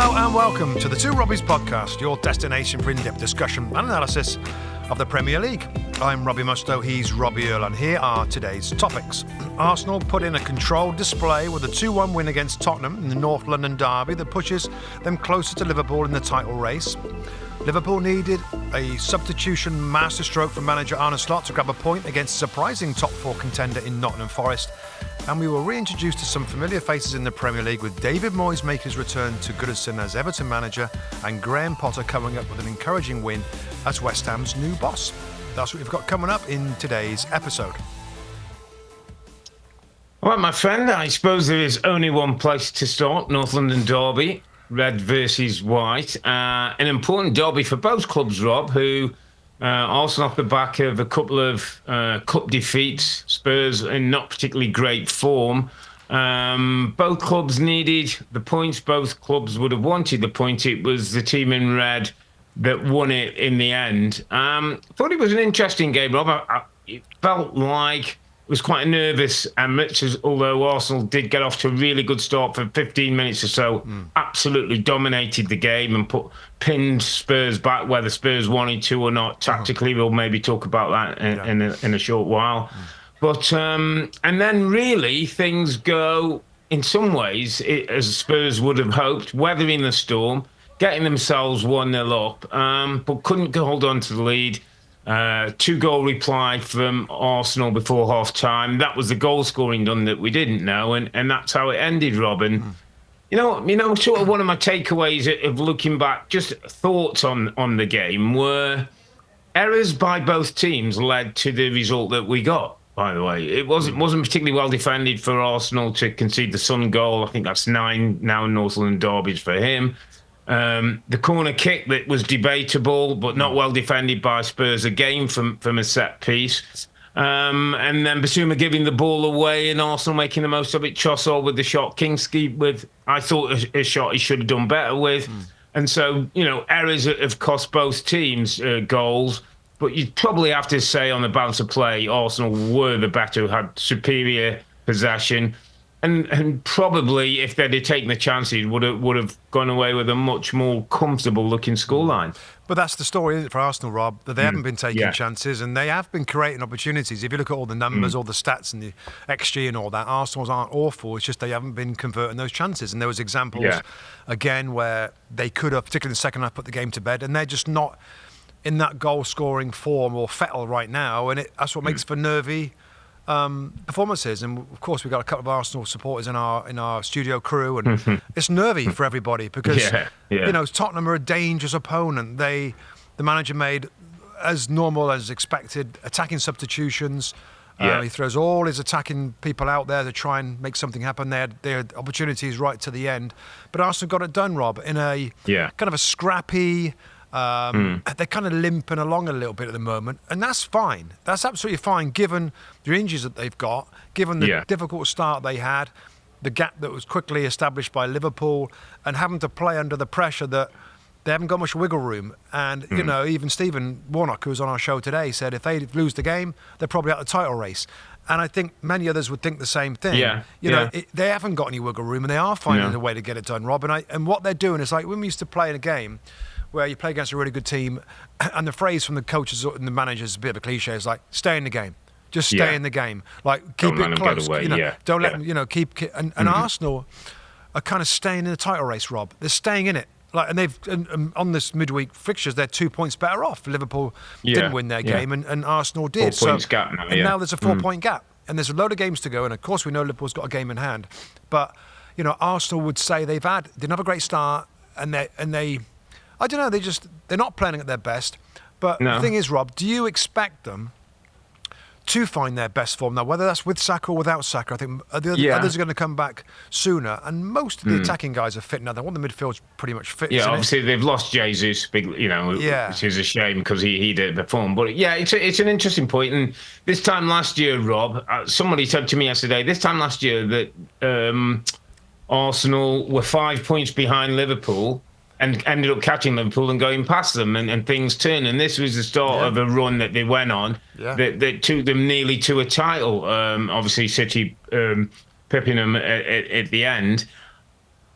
Hello and welcome to the Two Robbies Podcast, your destination for in-depth discussion and analysis of the Premier League. I'm Robbie Mustoe, he's Robbie Earle, and here are today's topics. Arsenal put in a controlled display with a 2-1 win against Tottenham in the North London derby that pushes them closer to Liverpool in the title race. Liverpool needed a substitution masterstroke from manager Arne Slot to grab a point against a surprising top four contender in Nottingham Forest. And we were reintroduced to some familiar faces in the Premier League, with David Moyes making his return to Goodison as Everton manager and Graham Potter coming up with an encouraging win as West Ham's new boss. That's what we've got coming up in today's episode. Well, my friend, I suppose there is only one place to start, North London derby, red versus white. An important derby for both clubs, Rob, who Arsenal off the back of a couple of cup defeats, Spurs in not particularly great form. Both clubs needed the points. Both clubs would have wanted the point. It was the team in red that won it in the end. Thought it was an interesting game, Rob. It felt like it was quite a nervous match, although Arsenal did get off to a really good start for 15 minutes or so. Absolutely dominated the game and pinned Spurs back, whether Spurs wanted to or not. Tactically, we'll maybe talk about that in a short while. But and then really things go in some ways as Spurs would have hoped, weathering the storm, getting themselves 1-0 up, but couldn't hold on to the lead. 2-goal reply from Arsenal before half-time. That was the goal-scoring done that we didn't know, and that's how it ended, Robin. You know, sort of one of my takeaways of looking back, just thoughts on the game, were errors by both teams led to the result that we got. By the way, it wasn't particularly well defended for Arsenal to concede the Son goal. I think that's 9 now North London derbies for him. The corner kick that was debatable, but not well defended by Spurs again from a set piece. And then Basuma giving the ball away and Arsenal making the most of it. Chossor with the shot. Kingsley with, I thought, a shot he should have done better with. And so, errors have cost both teams goals. But you'd probably have to say on the balance of play, Arsenal were the better, had superior possession. And probably, if they'd have taken the chances, would have gone away with a much more comfortable-looking scoreline. But that's the story, isn't it, for Arsenal, Rob, that they haven't been taking chances and they have been creating opportunities. If you look at all the numbers, all the stats and the XG and all that, Arsenal's aren't awful. It's just they haven't been converting those chances. And there was examples, again, where they could have, particularly in the second half, put the game to bed, and they're just not in that goal-scoring form or fettle right now. And that's what makes for nervy performances. And of course we've got a couple of Arsenal supporters in our studio crew, and it's nervy for everybody because Tottenham are a dangerous opponent. The manager made, as normal as expected, attacking substitutions. He throws all his attacking people out there to try and make something happen. They had opportunities right to the end, but Arsenal got it done, Rob, in a kind of a scrappy. They're kind of limping along a little bit at the moment, and that's fine. That's absolutely fine, given the injuries that they've got, given the difficult start they had, the gap that was quickly established by Liverpool, and having to play under the pressure that they haven't got much wiggle room. And, even Stephen Warnock, who was on our show today, said if they lose the game, they're probably out of the title race. And I think many others would think the same thing. They haven't got any wiggle room, and they are finding a way to get it done, Rob. And what they're doing is like when we used to play in a game where you play against a really good team, and the phrase from the coaches and the managers is a bit of a cliche. It's like, stay in the game. Just stay in the game. Like, keep it close. Don't let them, keep... And Arsenal are kind of staying in the title race, Rob. They're staying in it. Like, and they've on this midweek fixtures, they're 2 points better off. Liverpool didn't win their game, and Arsenal did. 4 points gap now, now there's a 4-point gap. And there's a load of games to go, and of course we know Liverpool's got a game in hand. But, Arsenal would say they didn't have a great start, and they I don't know, they're not playing at their best. But the thing is, Rob, do you expect them to find their best form now, whether that's with Saka or without Saka? I think the others are going to come back sooner, and most of the attacking guys are fit now. One of the midfield's pretty much fit. Yeah, obviously they've lost Jesus, which is a shame because he did perform. But it's an interesting point. And this time last year, Rob, somebody said to me yesterday, this time last year that Arsenal were 5 points behind Liverpool and ended up catching Liverpool and going past them, and things turned. And this was the start of a run that they went on that took them nearly to a title. Obviously, City pipping them at the end.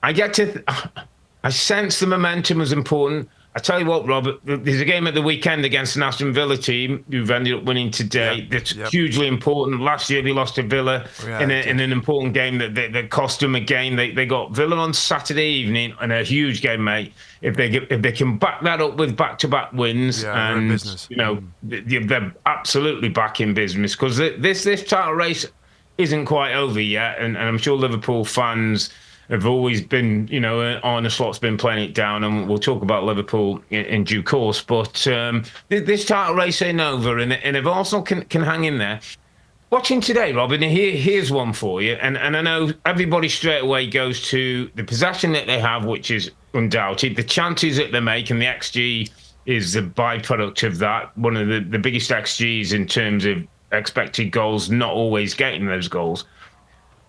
I get to I sense the momentum was important. I tell you what, Rob, there's a game at the weekend against an Aston Villa team who've ended up winning today. That's hugely important. Last year they lost to Villa in an important game that cost them a game. They got Villa on Saturday evening in a huge game, mate. If they can back that up with back-to-back wins, and they're absolutely back in business, because this title race isn't quite over yet, and I'm sure Liverpool fans have always been, Arne Slot's been playing it down, and we'll talk about Liverpool in due course. But this title race ain't over, and if Arsenal can hang in there. Watching today, Robin, here's one for you, and I know everybody straight away goes to the possession that they have, which is undoubted, the chances that they make, and the XG is the byproduct of that. One of the biggest XGs in terms of expected goals, not always getting those goals.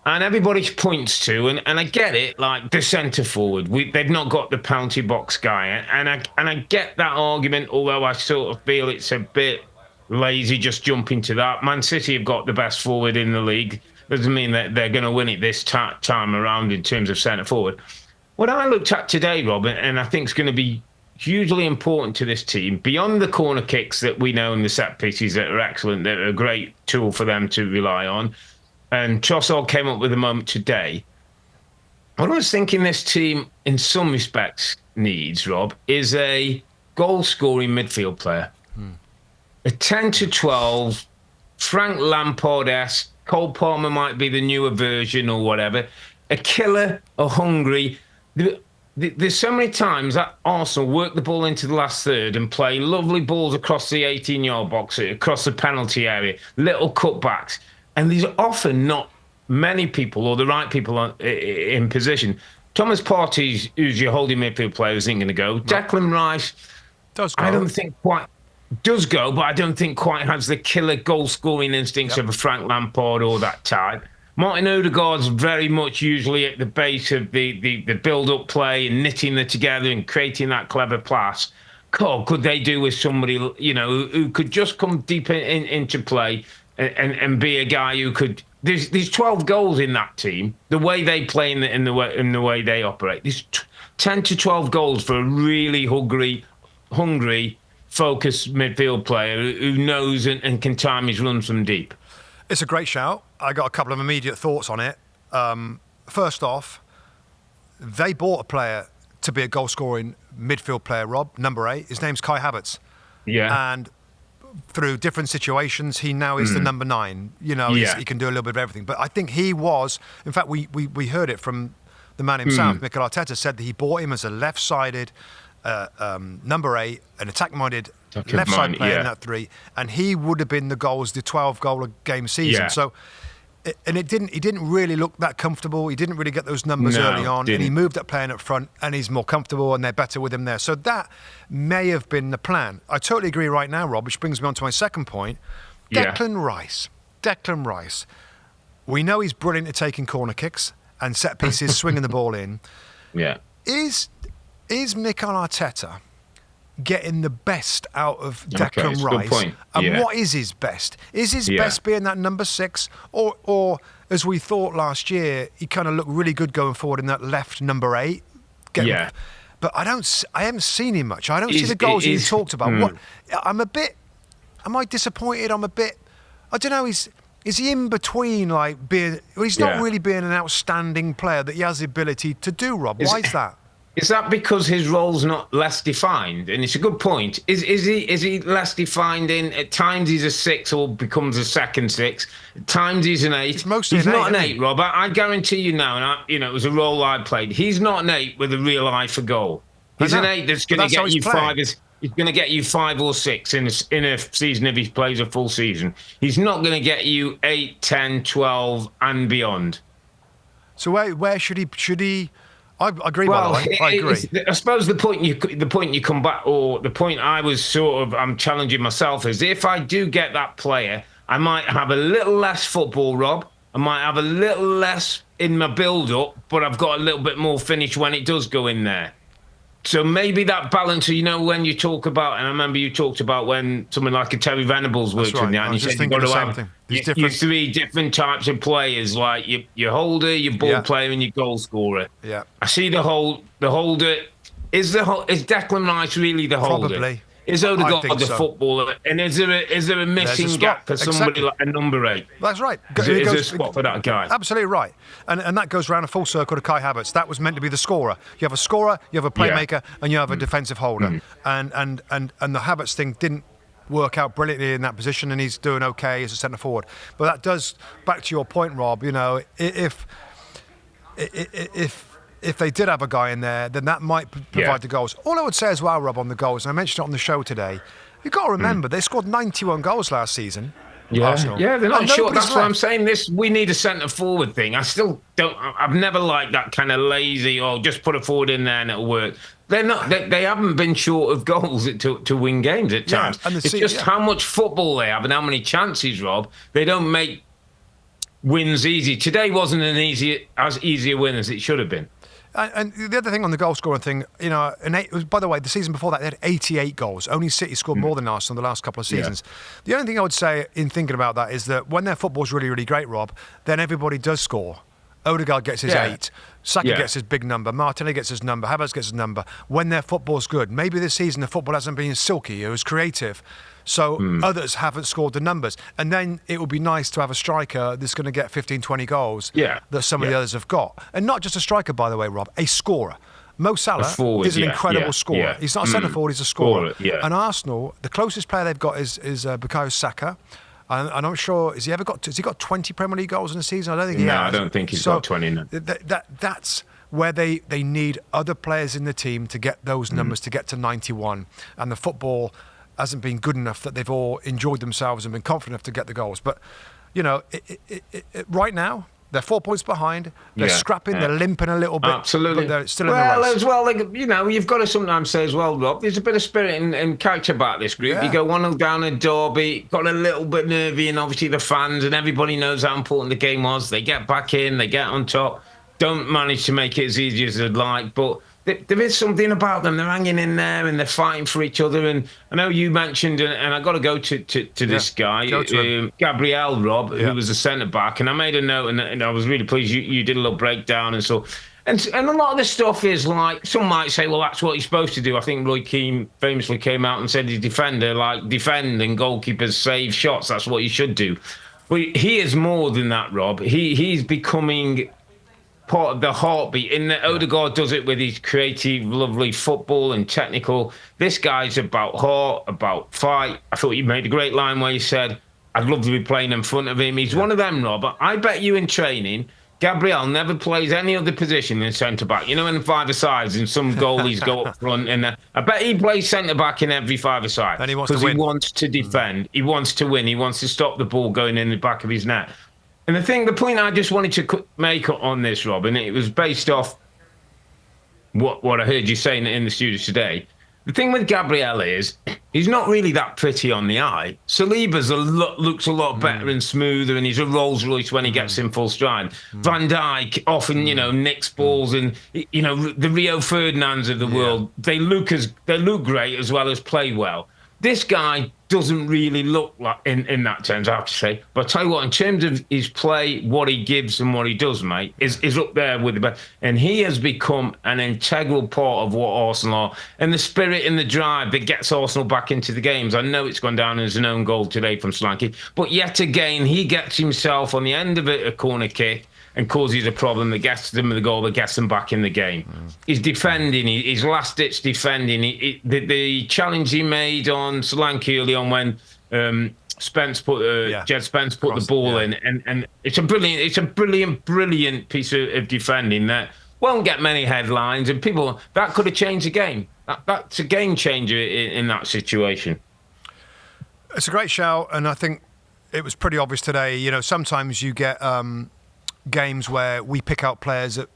And everybody points to, and I get it, like the centre forward. They've not got the penalty box guy, and I get that argument. Although I sort of feel it's a bit lazy just jumping to that. Man City have got the best forward in the league. Doesn't mean that they're going to win it this time around in terms of centre forward. What I looked at today, Robin, and I think is going to be hugely important to this team, beyond the corner kicks that we know and the set pieces that are excellent, that are a great tool for them to rely on. And Trossard came up with a moment today. What I was thinking this team, in some respects, needs, Rob, is a goal-scoring midfield player. A 10 to 12, Frank Lampard-esque, Cole Palmer might be the newer version or whatever, a killer, a hungry. There's so many times that Arsenal work the ball into the last third and play lovely balls across the 18-yard box, across the penalty area, little cutbacks. And there's often not many people or the right people in position. Thomas Partey, who's your holding midfield player, isn't going to go. Declan Rice does go. I don't think quite does go, but I don't think quite has the killer goal-scoring instincts of a Frank Lampard or that type. Martin Odegaard's very much usually at the base of the build-up play and knitting it together and creating that clever pass. God, could they do with somebody, who could just come deep into play and be a guy who could. There's 12 goals in that team. The way they play in the way they operate. There's 10 to 12 goals for a really hungry, focused midfield player who knows and can time his runs from deep. It's a great shout. I got a couple of immediate thoughts on it. First off, they bought a player to be a goal-scoring midfield player, Rob, number 8. His name's Kai Havertz. Yeah. And through different situations, he now is the number 9. He can do a little bit of everything. But I think he was, in fact, we heard it from the man himself. Mikel Arteta said that he bought him as a left-sided number 8, an attack-minded left-side player in that 3, and he would have been the 12-goal-a-game season. Yeah. So, and he didn't really look that comfortable. He didn't really get those numbers early on, and he moved up playing up front, and he's more comfortable, and they're better with him there. So that may have been the plan. I totally agree right now, Rob, which brings me on to my second point. Declan Rice. We know he's brilliant at taking corner kicks and set pieces, swinging the ball in. Yeah. Is Mikel Arteta getting the best out of Declan Rice? Good point. And what is his best? Is his best being that number 6? Or as we thought last year, he kind of looked really good going forward in that left number 8? But I haven't seen him much. I don't see the goals you talked about. Am I disappointed? I don't know, is he in between, like being, he's not really being an outstanding player that he has the ability to do, Rob. Why is that? Is that because his role's not less defined? And it's a good point. Is he less defined in, at times he's a 6 or becomes a second 6. At times he's an 8. He's not an 8, Rob. I guarantee you now, and it was a role I played. He's not an 8 with a real eye for goal. He's an 8 that's going to get you 5. He's going to get you 5 or 6 in a season if he plays a full season. He's not going to get you 8, 10, 12 and beyond. So where should he? I agree. By the way, I agree. I suppose the point you come back, or the point I'm challenging myself is, if I do get that player, I might have a little less football, Rob. I might have a little less in my build-up, but I've got a little bit more finish when it does go in there. So maybe that balance, when you talk about, and I remember you talked about when someone like a Terry Venables worked in that, and you said you've got to have your three different types of players, like your holder, your ball player, and your goal scorer. Yeah. I see the holder. Is Declan Rice really the holder? Probably. Is Odegaard the footballer? And is there a missing gap for somebody like a number 8? That's right. Is there a spot for that guy? Absolutely right. And that goes around a full circle to Kai Havertz. That was meant to be the scorer. You have a scorer, you have a playmaker, and you have a defensive holder. And the Havertz thing didn't work out brilliantly in that position, and he's doing okay as a centre forward. But that does, back to your point, Rob, if they did have a guy in there, then that might provide the goals. All I would say as well, Rob, on the goals, and I mentioned it on the show today, you've got to remember, they scored 91 goals last season. Arsenal. Yeah, they're not sure. That's why I'm saying we need a centre-forward thing. I still don't, I've never liked that kind of lazy, just put a forward in there and it'll work. They're not. They haven't been short of goals to win games at times. It's just how much football they have and how many chances, Rob. They don't make wins easy. Today wasn't as easy a win as it should have been. And the other thing on the goal scoring thing, by the way, the season before that, they had 88 goals. Only City scored more than Arsenal in the last couple of seasons. Yeah. The only thing I would say in thinking about that is that when their football's really, really great, Rob, then everybody does score. Odegaard gets his 8. Saka gets his big number. Martinelli gets his number. Havertz gets his number. When their football's good. Maybe this season the football hasn't been silky. It was creative. So others haven't scored the numbers. And then it would be nice to have a striker that's going to get 15, 20 goals that some of the others have got. And not just a striker, by the way, Rob, a scorer. Mo Salah is an incredible scorer. Yeah. He's not a centre-forward, he's a scorer. And Arsenal, the closest player they've got is Bukayo Saka. And I'm not sure, has he got 20 Premier League goals in a season? I don't think he has. No, I don't think he's got 20. No. That's where they need other players in the team to get those numbers, to get to 91. And the football hasn't been good enough that they've all enjoyed themselves and been confident enough to get the goals. But, right now, they're 4 points behind. They're scrapping. They're limping a little bit. Absolutely. But they're still in the race. Well, as well, you've got to sometimes say as well, Rob, there's a bit of spirit and character about this group. Yeah. You go 1-0 down at Derby, got a little bit nervy, and obviously the fans and everybody knows how important the game was. They get back in, they get on top, don't manage to make it as easy as they'd like, but there is something about them. They're hanging in there and they're fighting for each other. And I know you mentioned, and I've got to go to this guy, Gabriel, Rob, who was a centre-back. And I made a note, and I was really pleased you did a little breakdown and so. And a lot of the stuff is like, some might say, well, that's what he's supposed to do. I think Roy Keane famously came out and said he's defender, defend and goalkeepers save shots. That's what he should do. But he is more than that, Rob. He's becoming part of the heartbeat. In that Odegaard does it with his creative, lovely football and technical. This guy's about heart, about fight. I thought you made a great line where you said, I'd love to be playing in front of him. He's one of them, Rob. I bet you in training, Gabriel never plays any other position than centre-back. In five-a-sides, and some goalies go up front. And I bet he plays centre-back in every five-a-side. And he wants to win. He wants to defend. He wants to win. He wants to stop the ball going in the back of his net. And the point I just wanted to make on this, Rob, and it was based off what I heard you saying in the studio today. The thing with Gabriel is he's not really that pretty on the eye. Saliba's looks a lot better and smoother, and he's a Rolls Royce when he gets in full stride. Van Dijk often, nicks balls, and the Rio Ferdinands of the world. They look great as well as play well. This guy doesn't really look like in that terms, I have to say. But I tell you what, in terms of his play, what he gives and what he does, mate, is up there with the best. And he has become an integral part of what Arsenal are. And the spirit and the drive that gets Arsenal back into the games. I know it's gone down as an own goal today from Solanke. But yet again, he gets himself on the end of a corner kick and causes a problem that gets them the goal, that gets them back in the game. He's defending, his last-ditch defending. The challenge he made on Solanke early on when Jed Spence put the ball in, and it's a brilliant piece of defending that won't get many headlines, and people, that could have changed the game. That's a game changer in that situation. It's a great shout, and I think it was pretty obvious today. Sometimes you get games where we pick out players that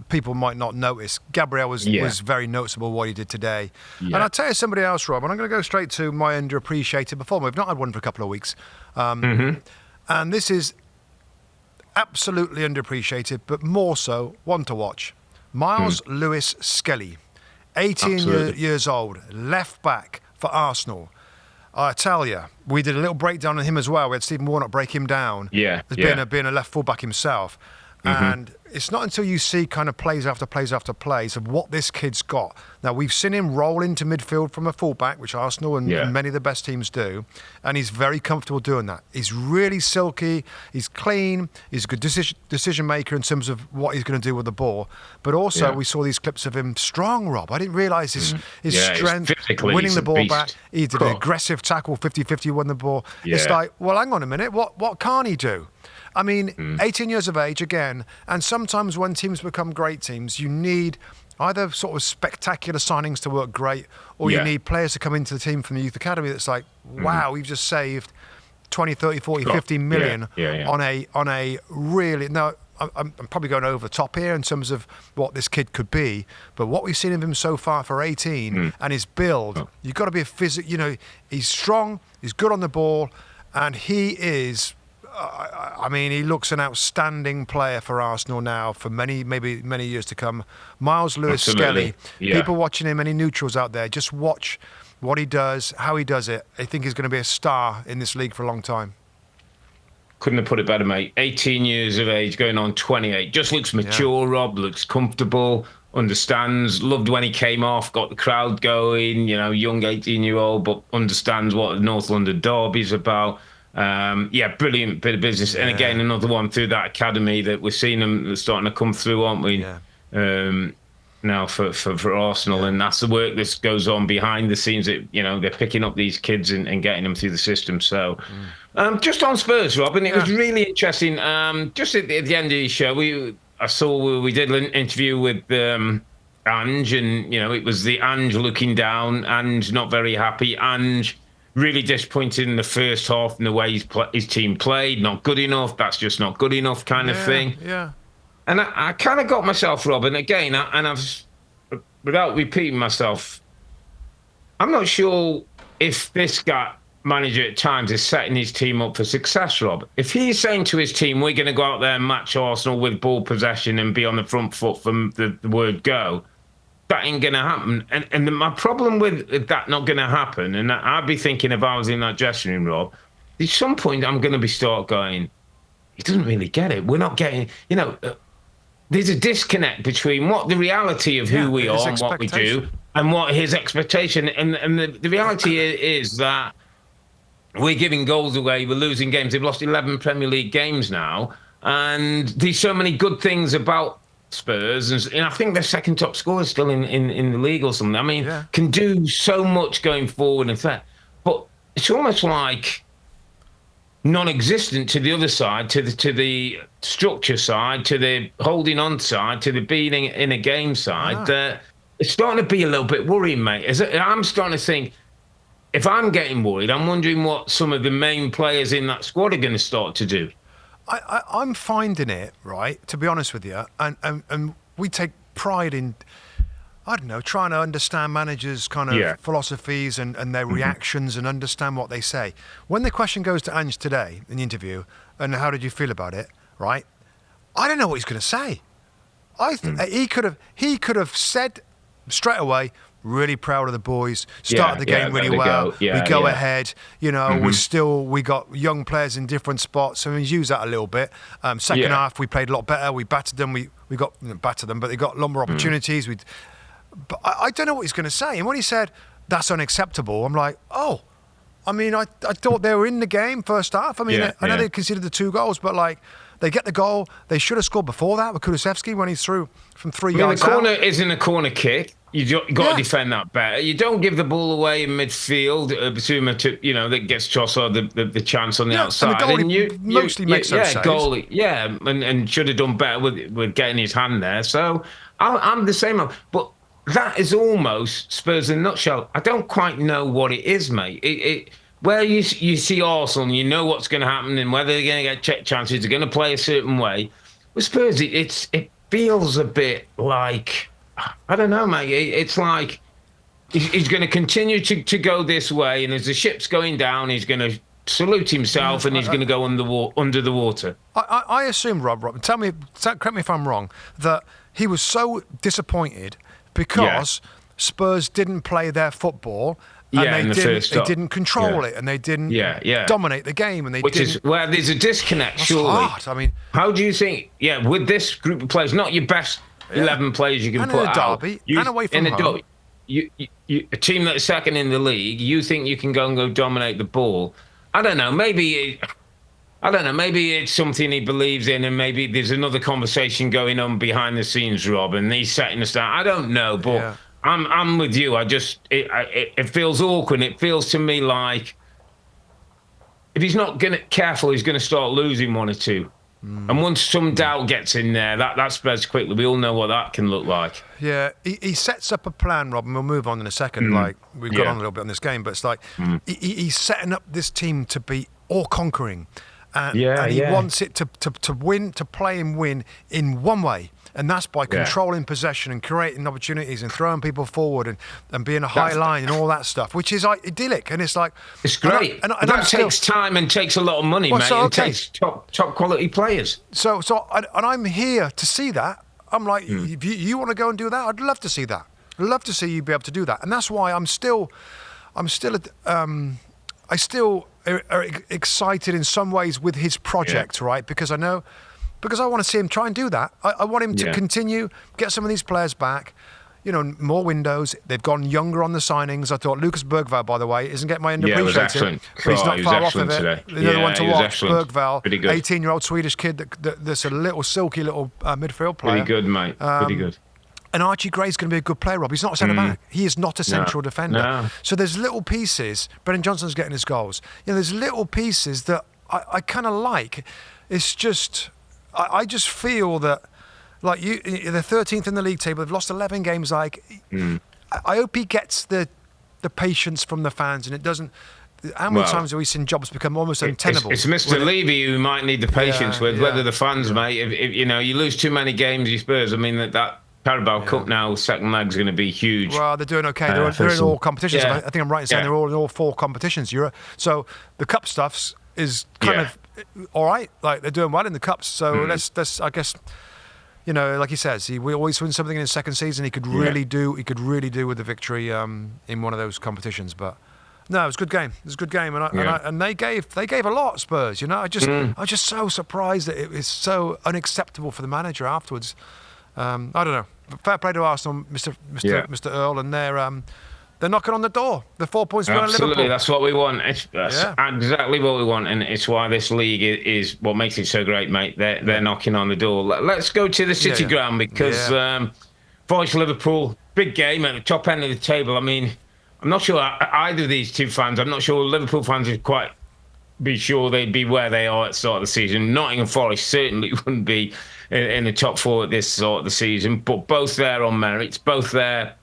people might not notice. Gabriel was very noticeable what he did today. And I'll tell you somebody else, Rob, and I'm going to go straight to my underappreciated performer. We've not had one for a couple of weeks. And this is absolutely underappreciated, but more so one to watch. Miles Lewis Skelly, 18 years old, left back for Arsenal. I tell you, we did a little breakdown on him as well. We had Stephen Warnock break him down. Being a left full-back himself. And it's not until you see kind of plays after plays after plays of what this kid's got. Now, we've seen him roll into midfield from a fullback, which Arsenal and many of the best teams do, and he's very comfortable doing that. He's really silky, he's clean, he's a good decision maker in terms of what he's going to do with the ball. But also, we saw these clips of him strong, Rob. I didn't realise his strength, winning the ball back. He did an aggressive tackle, 50-50, won the ball. It's like, well, hang on a minute, what can't he do? I mean, 18 years of age again, and sometimes when teams become great teams, you need either sort of spectacular signings to work great, or you need players to come into the team from the youth academy that's like, wow, we've just saved 20, 30, 40, 50 million on a really... Now, I'm probably going over the top here in terms of what this kid could be, but what we've seen of him so far for 18 and his build, you've got to be he's strong, he's good on the ball, and he is... I mean, he looks an outstanding player for Arsenal now for many years to come. Miles Lewis-Skelly, people watching him, any neutrals out there, just watch what he does, how he does it. I think he's going to be a star in this league for a long time. Couldn't have put it better, mate. 18 years of age, going on 28. Just looks mature, Rob, looks comfortable, understands, loved when he came off, got the crowd going, young 18-year-old, but understands what the North London derby's about. Brilliant bit of business. And again, another one through that academy that we're seeing them starting to come through, aren't we? Now for Arsenal, and that's the work that goes on behind the scenes. That they're picking up these kids and getting them through the system. So, just on Spurs, Rob, and it was really interesting. Just at the end of the show, we did an interview with Ange, and it was the Ange looking down, Ange not very happy, Ange really disappointed in the first half and the way his team played. Not good enough. That's just not good enough kind of thing. Yeah. And I kind of got myself, Rob, and again, I've, without repeating myself, I'm not sure if this guy, manager at times, is setting his team up for success, Rob. If he's saying to his team, we're going to go out there and match Arsenal with ball possession and be on the front foot from the word go, that ain't going to happen. And my problem with that not going to happen, and I'd be thinking if I was in that dressing room, Rob, at some point I'm going to start going, he doesn't really get it. We're not getting, there's a disconnect between what the reality of who we are and what we do and what his expectation. And the reality is that we're giving goals away, we're losing games. They've lost 11 Premier League games now. And there's so many good things about Spurs, and I think their second top scorer is still in the league or something. I mean, can do so much going forward and that, but it's almost like non-existent to the other side, to the structure side, to the holding on side, to the being in a game side. That it's starting to be a little bit worrying, mate. I'm starting to think, if I'm getting worried, I'm wondering what some of the main players in that squad are going to start to do. I'm finding it, right, to be honest with you, and we take pride in, I don't know, trying to understand managers' kind of philosophies and their reactions and understand what they say. When the question goes to Ange today in the interview, and how did you feel about it, right, I don't know what he's going to say. He could have said straight away, really proud of the boys. Started the game really well. We go ahead. We got young players in different spots. So we use that a little bit. Second half, we played a lot better. We battered them. We got battered them, but they got a lot more opportunities. But I don't know what he's going to say. And when he said that's unacceptable, I'm like, oh. I mean, I thought they were in the game first half. I mean, I know they conceded the 2 goals, but like, they get the goal. They should have scored before that with Kulusevski when he's through from 3 yards out. The corner isn't a corner kick. You got to defend that better. You don't give the ball away in midfield. That gets Trossard the chance on the outside. And the goalie mostly makes those saves. Goalie, and should have done better with getting his hand there. So I'm the same. But that is almost Spurs in a nutshell. I don't quite know what it is, mate. Where you see Arsenal, you know what's going to happen and whether they're going to get check chances, they're going to play a certain way. With Spurs, it feels a bit like, I don't know, mate. It's like he's going to continue to go this way, and as the ship's going down, he's going to salute himself and he's going to go under the water. I assume, Rob, correct me if I'm wrong, that he was so disappointed because Spurs didn't play their football. And they didn't control it, and they didn't dominate the game, and Which is where there's a disconnect. Surely, hard. I mean, how do you think? Yeah, with this group of players, not your best 11 players you can and put in a out, derby, and away from home. A team that's second in the league, you think you can go dominate the ball? I don't know. Maybe it's something he believes in, and maybe there's another conversation going on behind the scenes, Rob, and he's setting us down. I don't know, but. Yeah. I'm with you. It feels awkward. It feels to me like if he's not careful, he's going to start losing one or two. And once some doubt gets in there, that spreads quickly. We all know what that can look like. Yeah, he sets up a plan, Rob, and we'll move on in a second. Like we've got on a little bit on this game, but it's like he's setting up this team to be all-conquering, and he wants it to win, to play and win in one way. And that's by controlling possession and creating opportunities and throwing people forward and being a high line and all that stuff, which is like idyllic. And it's like it's great. And that takes time and takes a lot of money, mate. It takes top quality players. So I'm here to see that. I'm like, if you want to go and do that, I'd love to see that. I'd love to see you be able to do that. And that's why I still are excited in some ways with his project, right? Because I want to see him try and do that. I want him to continue, get some of these players back, more windows. They've gone younger on the signings. I thought Lucas Bergvall, by the way, isn't getting my end appreciated. But he's not far off of it. Today. Another one to watch, Bergvall, pretty good. 18-year-old Swedish kid that's a little silky little midfield player. Pretty good, mate. Pretty good. And Archie Gray's going to be a good player, Rob. He's not a centre-back. He is not a central defender. No. So there's little pieces. Brennan Johnson's getting his goals. There's little pieces that I kind of like. It's just... I just feel that, like they're 13th in the league table. They've lost 11 games. I hope he gets the patience from the fans, and it doesn't. How many times have we seen jobs become almost untenable? It's Mr. Levy who might need the patience with whether the fans, mate. If you lose too many games, you Spurs. I mean that Carabao Cup now second leg's going to be huge. Well, they're doing okay. They're in all competitions. I think I'm right in saying they're all in all 4 competitions. So the cup stuffs is kind of all right. Like they're doing well in the cups. So let's I guess, like he says, we always win something in his second season. He could really do with the victory in one of those competitions. But no, it was a good game. It was a good game, and they gave a lot, Spurs. I was just so surprised that it was so unacceptable for the manager afterwards. I don't know. Fair play to Arsenal, Mr. Earle, and they're knocking on the door. The 4 points behind Liverpool. Absolutely, that's what we want. That's exactly what we want, and it's why this league is what makes it so great, mate. They're knocking on the door. Let's go to the City ground because Forest Liverpool, big game at the top end of the table. I mean, I'm not sure either of these two fans. I'm not sure Liverpool fans would quite be sure they'd be where they are at the start of the season. Nottingham Forest certainly wouldn't be in the top 4 at this sort of the season, but both there on merits, both there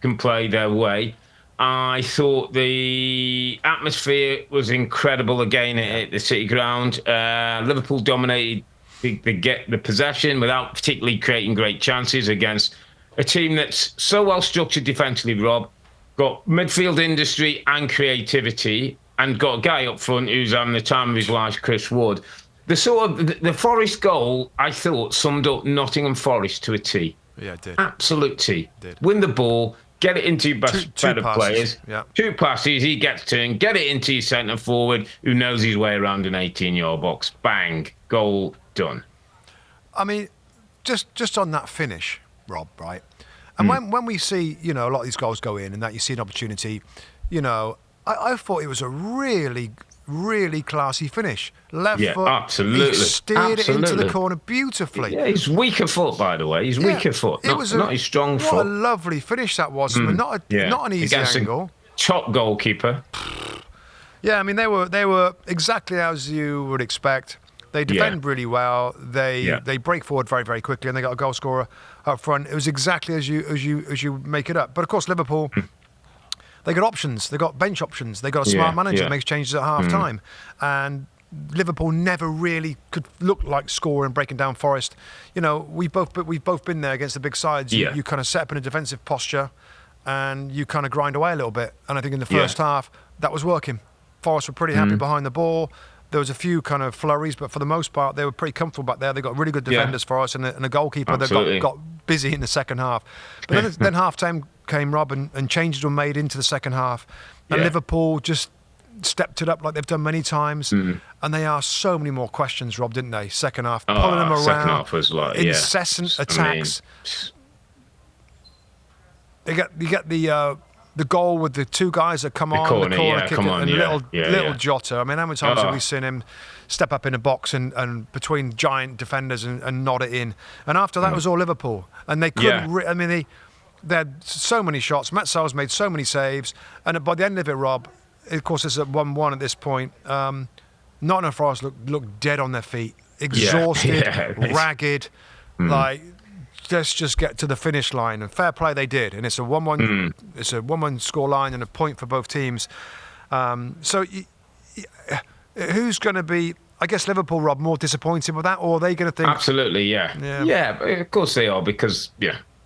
can play their way. I thought the atmosphere was incredible again at the City ground. Liverpool dominated the possession without particularly creating great chances against a team that's so well structured defensively, Rob, got midfield industry and creativity, and got a guy up front who's having the time of his life, Chris Wood. The Forest goal, I thought, summed up Nottingham Forest to a T. Yeah, it did. Absolute T. Win the ball, get it into your better players. Yeah. 2 passes, he gets turned, get it into your centre forward who knows his way around an 18-yard box. Bang, goal, done. I mean, just on that finish, Rob, right? And when we see, a lot of these goals go in and that you see an opportunity, I thought it was a really, really classy finish. Left foot, absolutely. He steered it into the corner beautifully. Yeah, he's weaker foot, by the way. He's weaker foot, not his strong foot. What a lovely finish that was. But not an easy angle. Top goalkeeper. Yeah, I mean, they were exactly as you would expect. They defend really well. They break forward very, very quickly, and they got a goal scorer up front. It was exactly as you make it up. But of course, Liverpool. They got options. They got bench options. They got a smart manager that makes changes at half time. And Liverpool never really could look like scoring and breaking down Forest. We've both been there against the big sides. You kind of set up in a defensive posture, and you kind of grind away a little bit. And I think in the first half that was working. Forest were pretty happy behind the ball. There was a few kind of flurries, but for the most part, they were pretty comfortable back there. They got really good defenders for us, and a goalkeeper that got busy in the second half. But then half-time came, Rob, and changes were made into the second half. And Liverpool just stepped it up like they've done many times. And they asked so many more questions, Rob, didn't they? Second half, pulling them around. Second half was like, incessant attacks. You get the goal with the two guys that come on, the corner kick, and little Jota. I mean, how many times have we seen him step up in a box and between giant defenders and nod it in? And after that, it was all Liverpool. And they couldn't... I mean, they had so many shots. Matt Sal's made so many saves. And by the end of it, Rob, of course, it's at 1-1 at this point. Nottingham Forest looked dead on their feet. Exhausted, ragged, like... Let's just get to the finish line, and fair play they did. And it's a 1-1. It's a 1-1 score line and a point for both teams. So, who's going to be? I guess Liverpool, Rob, more disappointed with that, or are they going to think? Absolutely, yeah. Of course they are, because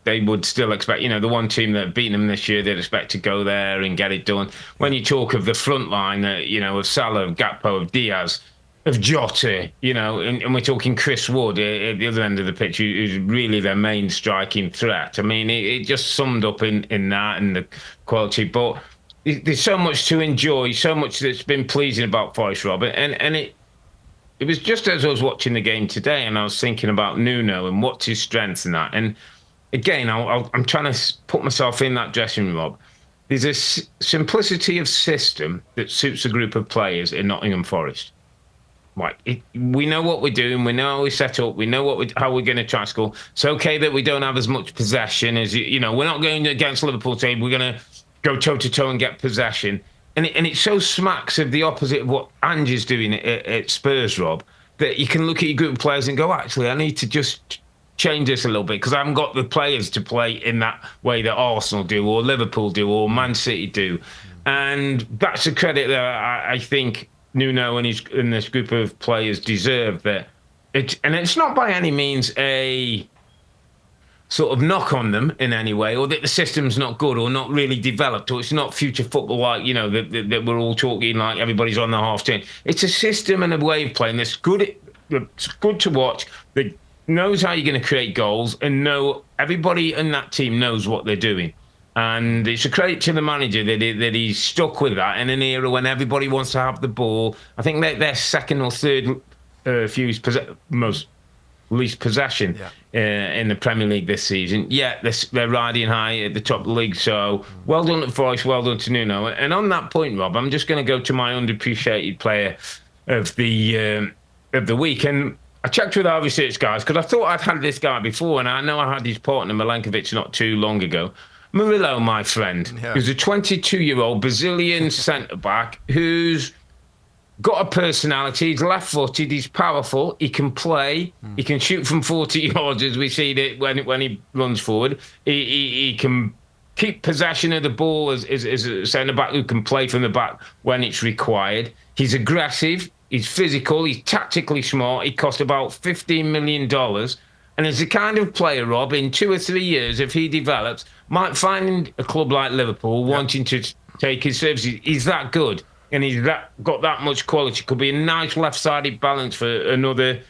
they would still expect. The one team that beat them this year, they'd expect to go there and get it done. When you talk of the front line, of Salah, of Gakpo, of Diaz, of Jota, and we're talking Chris Wood at the other end of the pitch, who's really their main striking threat. I mean, it just summed up in that and the quality. But there's so much to enjoy, so much that's been pleasing about Forest, Rob. And it was just as I was watching the game today, and I was thinking about Nuno and what's his strengths in that. And again, I'm trying to put myself in that dressing room, Rob. There's a simplicity of system that suits a group of players in Nottingham Forest. Right, we know what we're doing. We know how we set up. We know how we're going to try to score. It's okay that we don't have as much possession as we're not going against Liverpool saying we're going to go toe to toe and get possession. And it so smacks of the opposite of what Ange's doing at Spurs, Rob, that you can look at your group of players and go, actually, I need to just change this a little bit because I haven't got the players to play in that way that Arsenal do, or Liverpool do, or Man City do. And that's a credit that I think Nuno and this group of players deserve. That it's not by any means a sort of knock on them in any way, or that the system's not good or not really developed, or it's not future football like that we're all talking like everybody's on the half turn. It's a system and a way of playing that's good. It's good to watch. That knows how you're going to create goals, and everybody in that team knows what they're doing. And it's a credit to the manager that he's stuck with that in an era when everybody wants to have the ball. I think they're second or third most least possession in the Premier League this season. They're riding high at the top of the league. So well done to Forest, well done to Nuno. And on that point, Rob, I'm just going to go to my underappreciated player of the week. And I checked with our research guys because I thought I'd had this guy before, and I know I had his partner Milenkovic not too long ago. Murillo, my friend, who's a 22-year-old Brazilian centre-back who's got a personality. He's left-footed, he's powerful, he can play, he can shoot from 40 yards, as we see it when he runs forward. He can keep possession of the ball as a centre-back who can play from the back when it's required. He's aggressive, he's physical, he's tactically smart. He cost about $15 million. And as the kind of player, Rob, in 2 or 3 years, if he develops, might find a club like Liverpool wanting to take his services. He's that good, and he's got that much quality. Could be a nice left-sided balance for another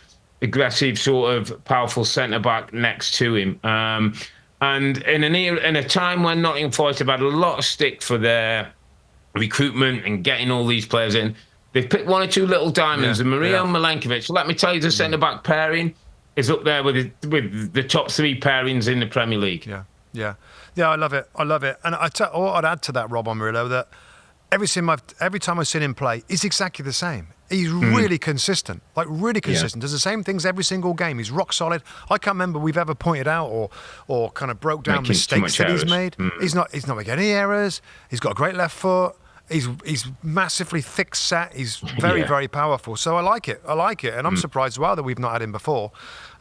aggressive, sort of powerful centre-back next to him. And in a time when Nottingham Forest have had a lot of stick for their recruitment and getting all these players in, they've picked one or two little diamonds, and Murillo and Milenkovic. Let me tell you, the centre-back pairing is up there with the top 3 pairings in the Premier League. Yeah, I love it. And I'd add to that, Rob, on Murillo, that every time I've seen him play, he's exactly the same. He's really consistent, does the same things every single game. He's rock solid. I can't remember we've ever pointed out or kind of broke down mistakes that he's made. He's not making any errors. He's got a great left foot. He's massively thick set. He's very, very powerful. So I like it. And I'm surprised as well that we've not had him before.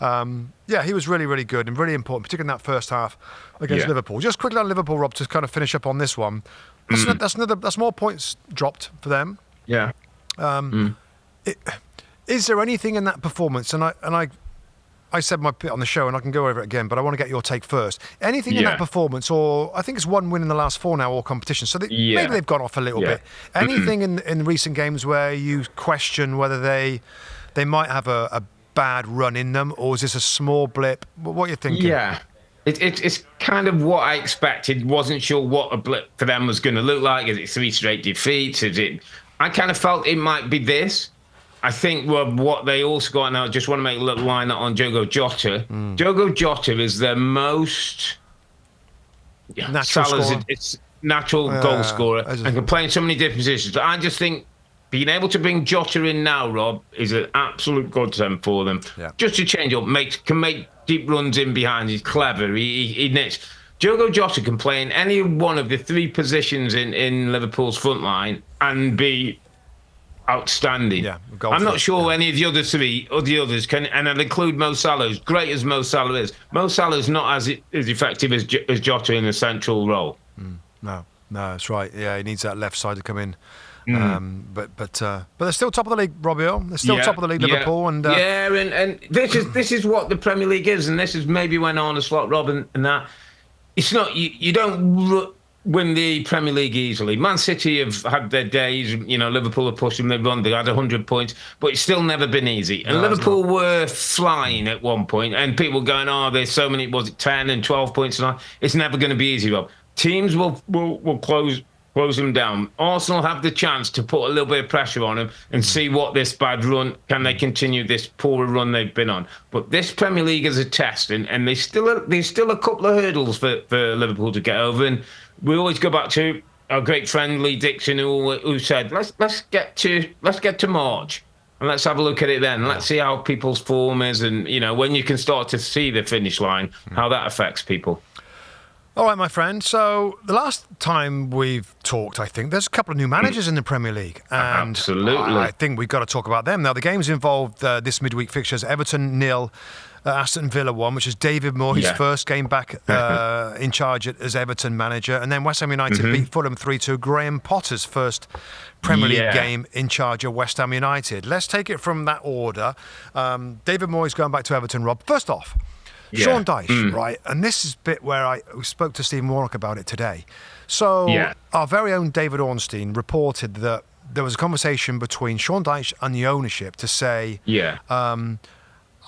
He was really, really good and really important, particularly in that first half against Liverpool. Just quickly on Liverpool, Rob, to kind of finish up on this one. That's more points dropped for them. Yeah. Is there anything in that performance? And I said my bit on the show, and I can go over it again, but I want to get your take first. Anything in that performance, or I think it's 1 win in the last 4 now, all competitions, so maybe they've gone off a little bit. Anything in recent games where you question whether they might have a bad run in them, or is this a small blip? What are you thinking? Yeah. It's kind of what I expected. Wasn't sure what a blip for them was going to look like. Is it 3 straight defeats? I kind of felt it might be this. I think what they also got, and I just want to make a little line on Diogo Jota. Diogo Jota is their most natural goal scorer and can play in so many different positions. But I just think being able to bring Jota in now, Rob, is an absolute godsend for them. Yeah. Just to change up, can make deep runs in behind. He's clever. He knits. Diogo Jota can play in any one of the 3 positions in Liverpool's front line and be outstanding. Yeah, I'm not sure any of the other 3 or the others can, and I'll include Mo Salah. As great as Mo Salah is, Mo Salah is not as effective as Jota in a central role. No, that's right. Yeah, he needs that left side to come in. But they're still top of the league, Robbie Earle. They're still top of the league, Liverpool. And this is what the Premier League is, and this is maybe when Arne Slot, Rob, and that. It's not you don't win the Premier League easily. Man City have had their days. Liverpool have pushed them. They've won. They had 100 points, but it's still never been easy. And Liverpool were flying at one point, and people were going, "Oh, there's so many. Was it 10 and 12 points?" And it's never going to be easy, Rob. Teams will close them down. Arsenal have the chance to put a little bit of pressure on them and see what this bad run, can they continue this poor run they've been on. But this Premier League is a test, and there's still a couple of hurdles for Liverpool to get over. And we always go back to our great friend Lee Dixon, who said, let's get to March and let's have a look at it then. Let's see how people's form is, and when you can start to see the finish line, how that affects people. All right, my friend. So the last time we've talked, I think there's a couple of new managers in the Premier League. And absolutely. I think we've got to talk about them. Now, the games involved this midweek fixtures: Everton 0, Aston Villa 1, which is David Moyes' first game back in charge as Everton manager. And then West Ham United beat Fulham 3-2. Graham Potter's first Premier League game in charge of West Ham United. Let's take it from that order. David Moyes going back to Everton, Rob. First off, Sean Dyche, right? And this is a bit where we spoke to Stephen Warnock about it today. So our very own David Ornstein reported that there was a conversation between Sean Dyche and the ownership to say,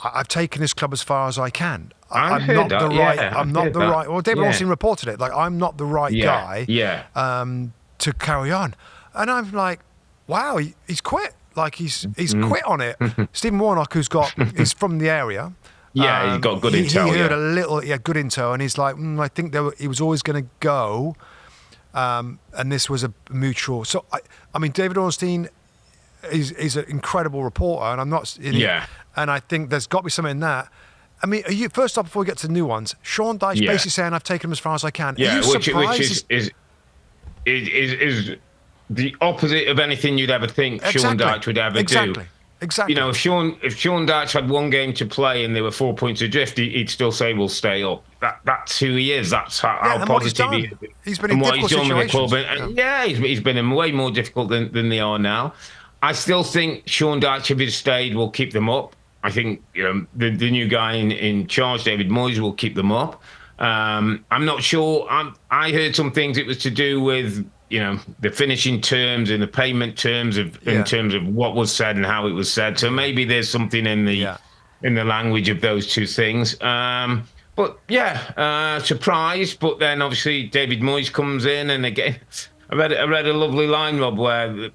I've taken this club as far as I can. I'm not the right. Well, David Ornstein reported it. Like, I'm not the right guy to carry on. And I'm like, wow, he's quit. Like, he's quit on it. Stephen Warnock, is from the area. Yeah, he's got good intel. He heard a little, good intel, and he's like, I think he was always going to go, and this was a mutual. So, I mean, David Ornstein is an incredible reporter, and I'm not. And I think there's got to be something in that. I mean, first off, before we get to the new ones, Sean Dyche basically saying, "I've taken him as far as I can." Yeah, which is the opposite of anything you'd ever think Sean Dyche would ever do. Exactly. If Sean Dyche had one game to play and there were 4 points adrift, he'd still say, "We'll stay up." That's who he is. That's how positive he is. He's been in difficult situations. He's been in way more difficult than they are now. I still think Sean Dyche, if he's stayed, will keep them up. I think the new guy in charge, David Moyes, will keep them up. I'm not sure. I heard some things it was to do with the finishing terms and the payment terms in terms of what was said and how it was said. So maybe there's something in the language of those two things. Surprised. But then obviously David Moyes comes in, and again, I read a lovely line, Rob, where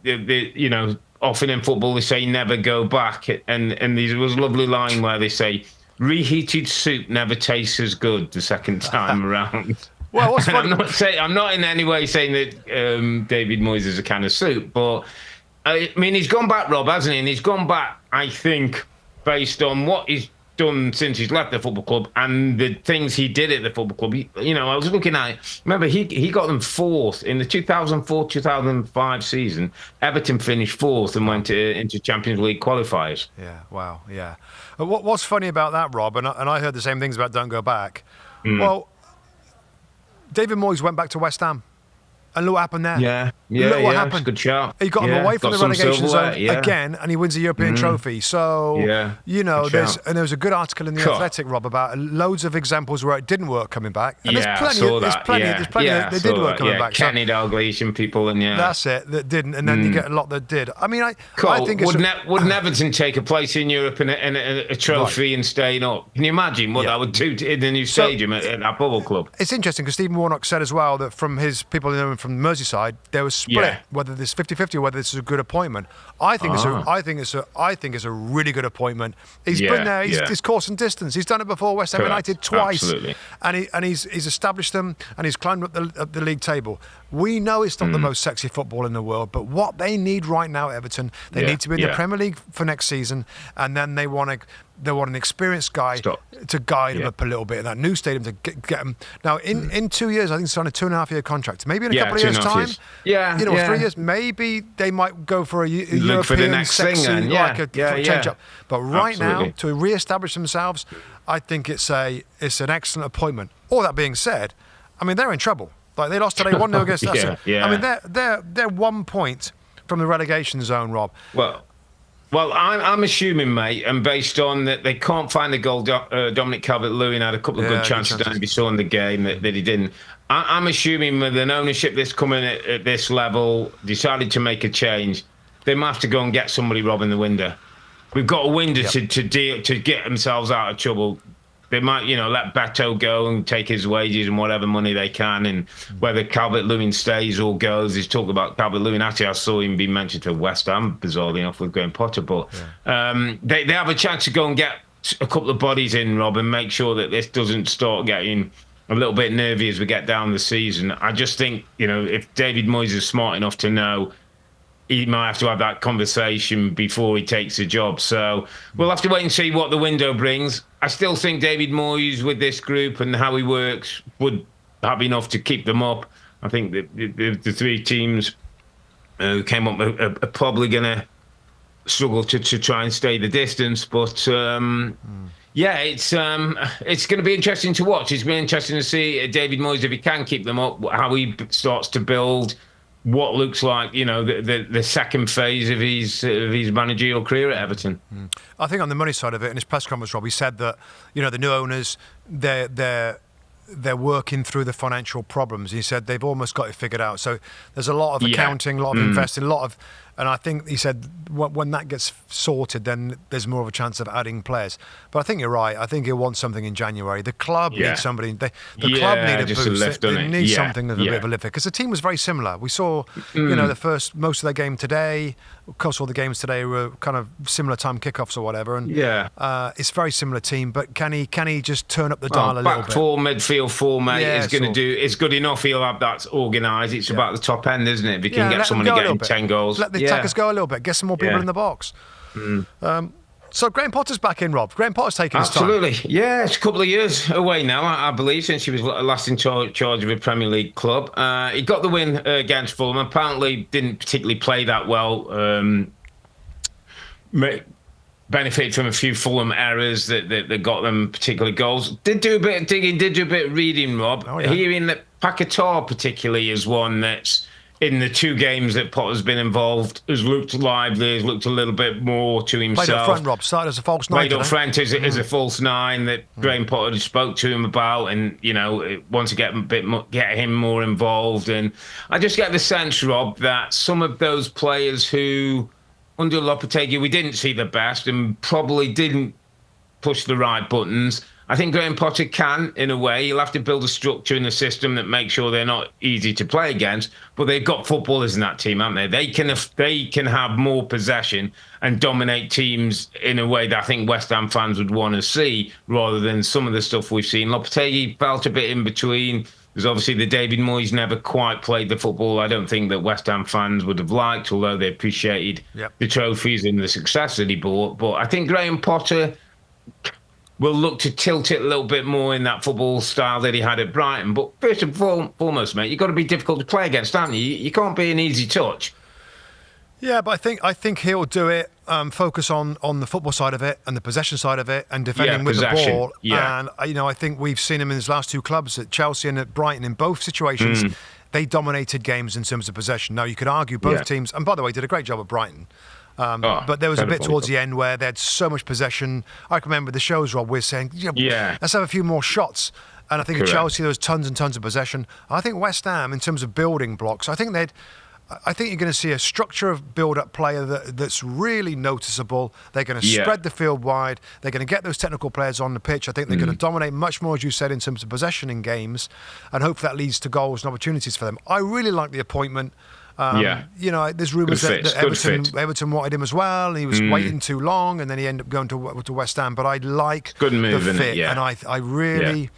often in football they say never go back, and there was a lovely line where they say reheated soup never tastes as good the second time around. Well, what's funny? I'm not in any way saying that David Moyes is a can of soup, but I mean, he's gone back, Rob, hasn't he? And he's gone back, I think, based on what he's done since he's left the football club and the things he did at the football club. I was looking at it. Remember, he got them fourth in the 2004-2005 season. Everton finished fourth and went into Champions League qualifiers. Yeah, wow, yeah. What's funny about that, Rob, and I heard the same things about don't go back. Well, David Moyes went back to West Ham. And look what happened there. Look what happened. Good shout. He got him away from the relegation zone again, and he wins a European trophy. So, there was a good article in The Athletic, Rob, about loads of examples where it didn't work coming back. And there's plenty that did work coming back. Kenny Dalglish and people, and that's it, that didn't, and then you get a lot that did. I mean, I think would Everton take a place in Europe in a trophy and staying up? Can you imagine what that would do in the new stadium at that bubble club? It's interesting because Stephen Warnock said as well that from his people from Merseyside, there was split whether this 50-50 or whether this is a good appointment. I think it's a really good appointment. He's been there. He's course and distance. He's done it before. West Ham United twice, and he's established them, and he's climbed up the league table. We know it's not the most sexy football in the world, but what they need right now, Everton, they need to be in the Premier League for next season, and then they want an experienced guy to guide them up a little bit in that new stadium to get them. Now, in 2 years, I think it's on a 2.5-year contract. Maybe in a couple of years' time, 3 years, maybe they might go for a European for the next sexy, thing, change up. But right now, to re-establish themselves, I think it's an excellent appointment. All that being said, I mean, they're in trouble. Like they lost today 1-0 against Leicester. I mean, they're 1 point from the relegation zone, Rob. Well, I'm assuming, mate, and based on that they can't find the goal. Dominic Calvert-Lewin had a couple of good chances. I don't know if you saw in the game that he didn't. I'm assuming with an ownership that's coming at this level, decided to make a change, they might have to go and get somebody robbing the window. We've got a window to get themselves out of trouble. They might, let Beto go and take his wages and whatever money they can, and whether Calvert-Lewin stays or goes. There's talk about Calvert-Lewin. Actually, I saw him being mentioned to West Ham, bizarrely enough, with Graham Potter. But they have a chance to go and get a couple of bodies in, Rob, and make sure that this doesn't start getting a little bit nervy as we get down the season. I just think, if David Moyes is smart enough to know, he might have to have that conversation before he takes the job. So we'll have to wait and see what the window brings. I still think David Moyes, with this group and how he works, would have enough to keep them up. I think the three teams who came up are probably going to struggle to try and stay the distance. But it's going to be interesting to watch. It's been interesting to see David Moyes, if he can keep them up, how he starts to build what looks like, the second phase of his managerial career at Everton. I think on the money side of it, in his press conference, Rob, he said that, the new owners, they're working through the financial problems. He said they've almost got it figured out. So there's a lot of accounting, a lot of investing, and I think he said when that gets sorted, then there's more of a chance of adding players. But I think you're right. I think he'll want something in January. The club needs somebody. The club need a boost. They need something of a bit of a lift, because the team was very similar. We saw, most of their game today. Of course, all the games today were kind of similar time kickoffs or whatever. And it's a very similar team. But can he just turn up the dial a little bit? Back four, midfield four, mate, is going to do. It's good enough. He'll have that organised. It's about the top end, isn't it? If you can get somebody getting 10 goals. Let the attackers go a little bit. Get some more people in the box. So Graham Potter's back in, Rob. Graham Potter's taking his time. Absolutely. Yeah, it's a couple of years away now, I believe, since he was last in charge of a Premier League club. He got the win against Fulham. Apparently didn't particularly play that well. Benefited from a few Fulham errors that got them particular goals. Did do a bit of digging, did do a bit of reading, Rob. Hearing that Paquetá particularly is one that's, in the two games that Potter's been involved, has looked lively, has looked a little bit more to himself. Played up front, Rob. Started as a false nine. Played up front as a false nine that Graham Potter spoke to him about, and want to get him more involved. And I just get the sense, Rob, that some of those players who under Lopetegui we didn't see the best and probably didn't push the right buttons. I think Graham Potter can, in a way. He'll have to build a structure in the system that makes sure they're not easy to play against, but they've got footballers in that team, haven't they? They can have more possession and dominate teams in a way that I think West Ham fans would want to see, rather than some of the stuff we've seen. Lopetegui felt a bit in between. There's obviously the David Moyes never quite played the football I don't think that West Ham fans would have liked, although they appreciated the trophies and the success that he brought. But I think Graham Potter will look to tilt it a little bit more in that football style that he had at Brighton. But first and foremost, mate, you've got to be difficult to play against, haven't you? You can't be an easy touch. Yeah, but I think he'll do it, focus on the football side of it and the possession side of it and defending with the ball. Yeah. And, I think we've seen him in his last two clubs, at Chelsea and at Brighton, in both situations. they dominated games in terms of possession. Now, you could argue both teams, and by the way, did a great job at Brighton. But there was a bit towards the end where they had so much possession. I can remember the shows, Rob, we're saying, let's have a few more shots. And I think at Chelsea, there was tons and tons of possession. I think West Ham, in terms of building blocks, I think you're going to see a structure of build-up player that's really noticeable. They're going to spread the field wide. They're going to get those technical players on the pitch. I think they're going to dominate much more, as you said, in terms of possession in games, and hope that leads to goals and opportunities for them. I really like the appointment. There's rumours that Everton wanted him as well. He was waiting too long, and then he ended up going to West Ham. But I like the fit, and I really.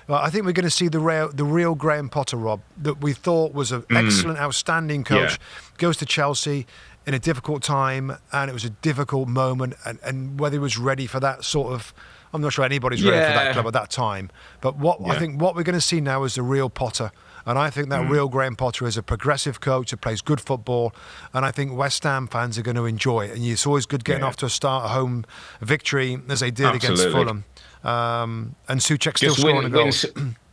I think we're going to see the real Graham Potter, Rob, that we thought was an excellent, outstanding coach, goes to Chelsea in a difficult time, and it was a difficult moment, and whether he was ready for that sort of... I'm not sure anybody's ready for that club at that time. But I think what we're going to see now is the real Potter. And I think that real Graham Potter is a progressive coach who plays good football, and I think West Ham fans are going to enjoy it. And it's always good getting off to a home victory, as they did against Fulham. And Souček still scoring a goal.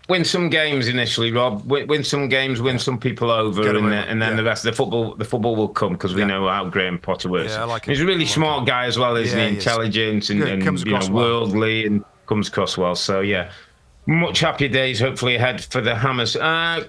Win some games initially, Rob. Win some games, win some people over, and then the rest of the football will come, because we know how Graham Potter works. Yeah, I like him. He's a really smart guy as well, isn't he? Intelligent and worldly, and comes across well. So much happier days hopefully ahead for the Hammers.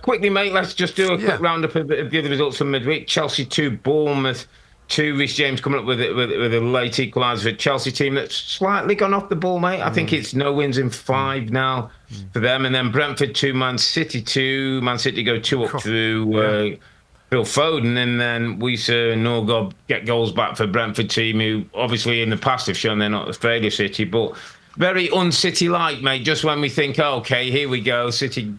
Quickly, mate, let's just do a quick roundup of the other results from midweek. Chelsea 2, Bournemouth 2. Reece James coming up with a late equaliser for a Chelsea team that's slightly gone off the ball, mate. I think it's no wins in 5 now for them. And then Brentford 2, Man City 2. Man City go 2 up through Phil Foden, and then Wissa and Norgob get goals back for Brentford team, who obviously in the past have shown they're not Australia City, but very un-City-like, mate. Just when we think, okay, here we go, City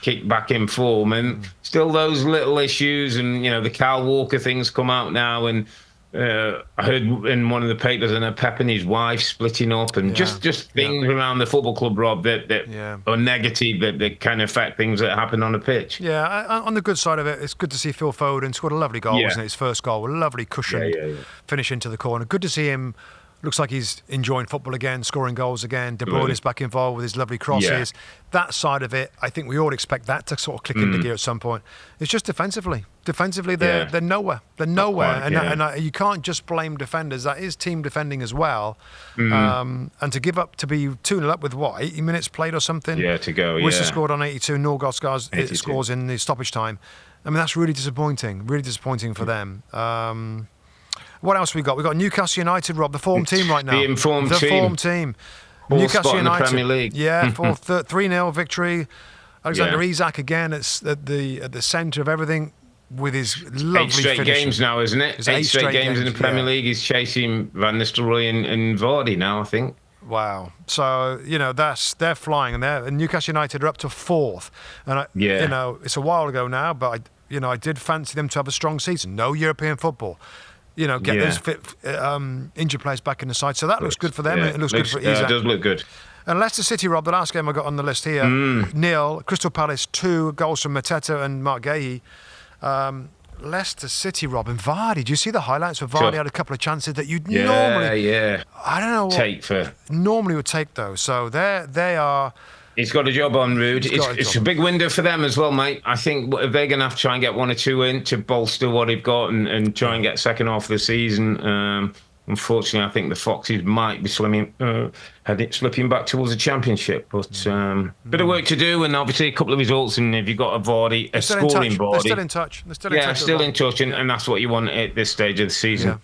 kick back in form, and still those little issues, and the Kyle Walker things come out now, and I heard in one of the papers, and Pep and his wife splitting up, and just things around the football club, Rob, that are negative, that can affect things that happen on the pitch. Yeah, on the good side of it, it's good to see Phil Foden scored a lovely goal, wasn't it? His first goal, a lovely cushioned finish into the corner. Good to see him. Looks like he's enjoying football again, scoring goals again. De Bruyne is back involved with his lovely crosses. That side of it, I think we all expect that to sort of click into gear at some point. It's just defensively. Defensively, they're nowhere. They're nowhere. And you can't just blame defenders. That is team defending as well. And to give up, to be 2-0 up with 80 minutes played or something? Yeah, to go, Wissa scored on 82. Norgard scores in the stoppage time. I mean, that's really disappointing. Really disappointing for them. What else we got? We got Newcastle United, Rob, the form team right now. The informed team. The form team. Newcastle United in the Premier League. Yeah, 3-0 victory. Alexander Isak again at the centre of everything with his lovely 8 straight finishing. Games now, isn't it? It's 8 straight games in the Premier League. He's chasing Van Nistelrooy and Vardy now, I think. Wow. So, they're flying, and Newcastle United are up to 4th. And it's a while ago now, but I did fancy them to have a strong season. No European football. Get those fit injured players back in the side. So that looks good for them. It looks good for Isak. It does look good. And Leicester City, Rob, the last game I got on the list here, 0. Crystal Palace 2, goals from Mateta and Mark Gahey. Leicester City, Rob, and Vardy. Do you see the highlights where Vardy had a couple of chances that you'd normally... I don't know what... Normally would take those. So they are... He's got a job on, Rude. It's a big window for them as well, mate. I think if they're going to have to try and get 1 or 2 in to bolster what they've got and try and get second half of the season. Unfortunately, I think the Foxes might be slipping back towards the Championship. But bit of work to do, and obviously a couple of results. And if you've got a scoring Vardy... They're still in touch. Still in touch, and that's what you want at this stage of the season. Yeah.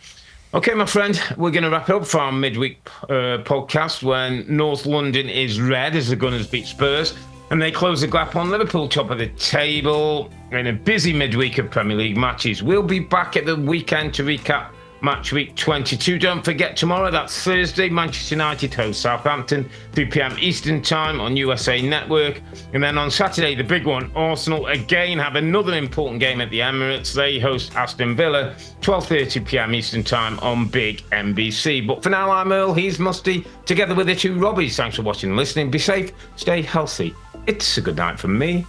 Okay, my friend, we're going to wrap it up for our midweek podcast when North London is red as the Gunners beat Spurs, and they close the gap on Liverpool, top of the table, in a busy midweek of Premier League matches. We'll be back at the weekend to recap match week 22. Don't forget, tomorrow, that's Thursday, Manchester United host Southampton, 2 p.m. Eastern Time on USA Network. And then on Saturday, the big one, Arsenal again have another important game at the Emirates. They host Aston Villa, 12:30 p.m. Eastern Time on Big NBC. But for now, I'm Earle, he's Mustoe, together with the 2 Robbies. Thanks for watching and listening. Be safe, stay healthy. It's a good night from me.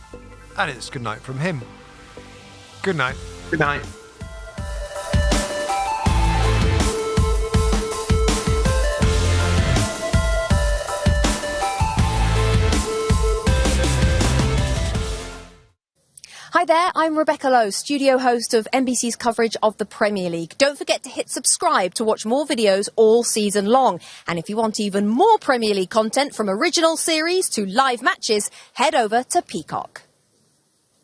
And it's good night from him. Good night. Good night. Hi there, I'm Rebecca Lowe, studio host of NBC's coverage of the Premier League. Don't forget to hit subscribe to watch more videos all season long. And if you want even more Premier League content, from original series to live matches, head over to Peacock.